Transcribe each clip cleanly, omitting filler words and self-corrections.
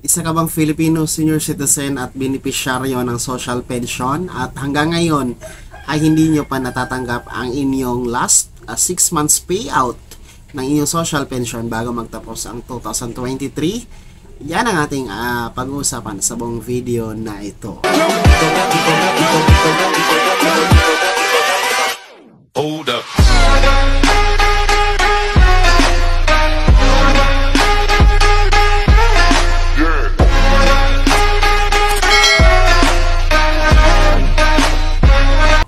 Isa ka bang Filipino senior citizen at beneficiaryo ng social pension at hanggang ngayon ay hindi nyo pa natatanggap ang inyong last 6 months payout ng inyong social pension bago magtapos ang 2023? Yan ang ating pag-uusapan sa buong video na ito. Hold up.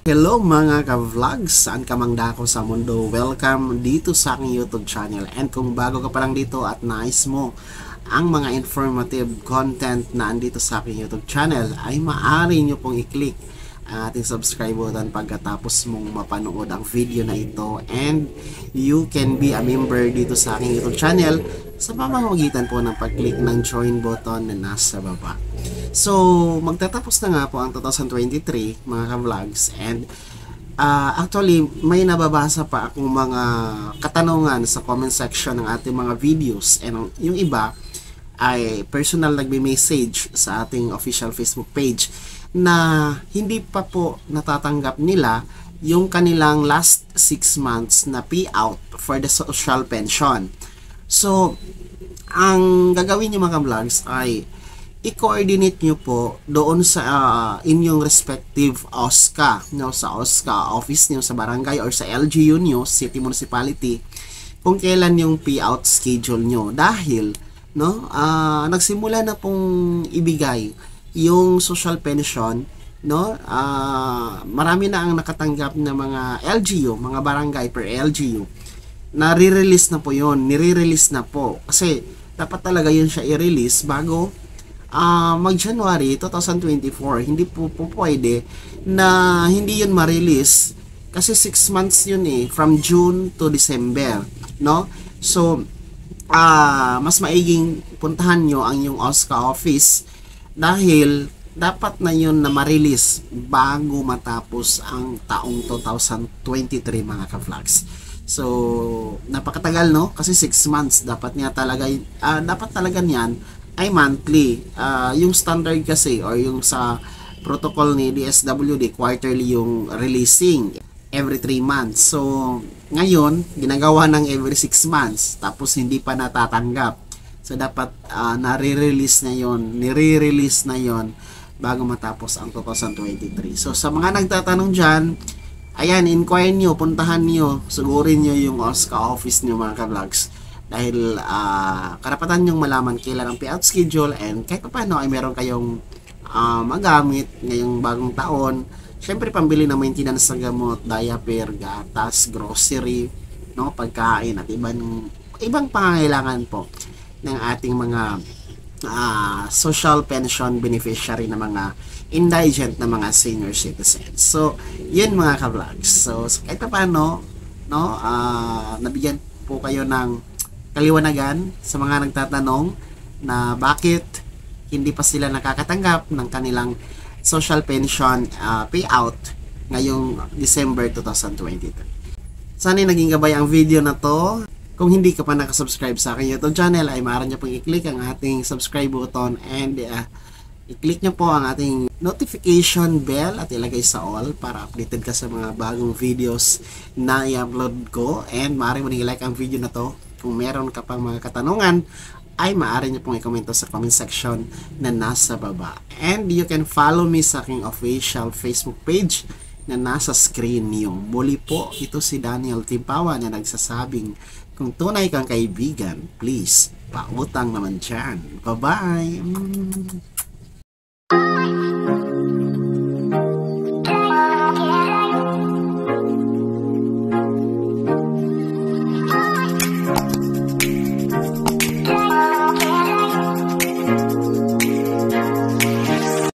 Hello mga ka-vlogs, saan ka mang dako sa mundo, welcome dito sa aking YouTube channel. And kung bago ka pa lang dito at nais mo ang mga informative content na andito sa aking YouTube channel, ay maaari nyo pong i-click ang ating subscribe button pagkatapos mong mapanood ang video na ito. And you can be a member dito sa aking YouTube channel sa pamamagitan po ng pag-click ng join button na nasa baba. So, magtatapos na nga po ang 2023 mga ka-vlogs, and actually may nababasa pa akong mga katanungan sa comment section ng ating mga videos, and yung iba ay personal nagme-message sa ating official Facebook page na hindi pa po natatanggap nila yung kanilang last 6 months na payout for the social pension. So, ang gagawin nyo mga ka-vlogs ay i-coordinate nyo po doon sa inyong respective OSCA, no? Sa OSCA office nyo, sa barangay or sa LGU nyo, city municipality, kung kailan yung payout schedule nyo. Dahil no, nagsimula na pong ibigay yung social pension, no? Marami na ang nakatanggap na mga LGU, mga barangay per LGU. Nare-release na po yun, nire-release na po. Kasi dapat talaga yun siya i-release bago mag-January 2024. Hindi po pwede na hindi yun ma-release kasi 6 months yun from June to December, no? So mas maiging puntahan nyo ang yung OSCA office dahil dapat na yun na ma-release bago matapos ang taong 2023 mga ka-vlogs. So napakatagal, no? Kasi 6 months dapat niya talaga dapat talaga niyan ay monthly. Yung standard kasi or yung sa protocol ni DSWD, quarterly yung releasing every 3 months. So ngayon ginagawa ng every 6 months tapos hindi pa natatanggap. So dapat nare-release na yon, nire-release na yon bago matapos ang 2023. So sa mga nagtatanong dyan, ayan, inquire nyo, puntahan nyo, sugurin nyo yung OSCA office nyo mga ka-vlogs. Dahil karapatan nyong malaman kailan ang payout schedule, and kahit pa paano ay meron kayong magamit ngayong bagong taon. Syempre pambili na maintenance sa gamot, diaper, gatas, grocery, no, pagkain at ibang pangangailangan po ng ating mga social pension beneficiary na mga indigent na mga senior citizens. So yun mga ka-vlogs. So kahit pa paano, no, nabigyan po kayo ng kaliwanagan sa mga nagtatanong na bakit hindi pa sila nakakatanggap ng kanilang social pension payout ngayong December 2023. Sana naging gabay ang video na to. Kung hindi ka pa nakasubscribe sa aking YouTube channel, ay maaari nyo pong i-click ang ating subscribe button and i-click nyo po ang ating notification bell at ilagay sa all para updated ka sa mga bagong videos na i-upload ko. And maaari mo i-like ang video na to. Kung meron ka pang mga katanungan, ay maaari nyo pong i-comment sa comment section na nasa baba. And you can follow me sa aking official Facebook page na nasa screen niyo. Muli po, ito si Daniel Timpawa na nagsasabing, kung tunay kang kaibigan, please, pautang naman dyan. Bye-bye!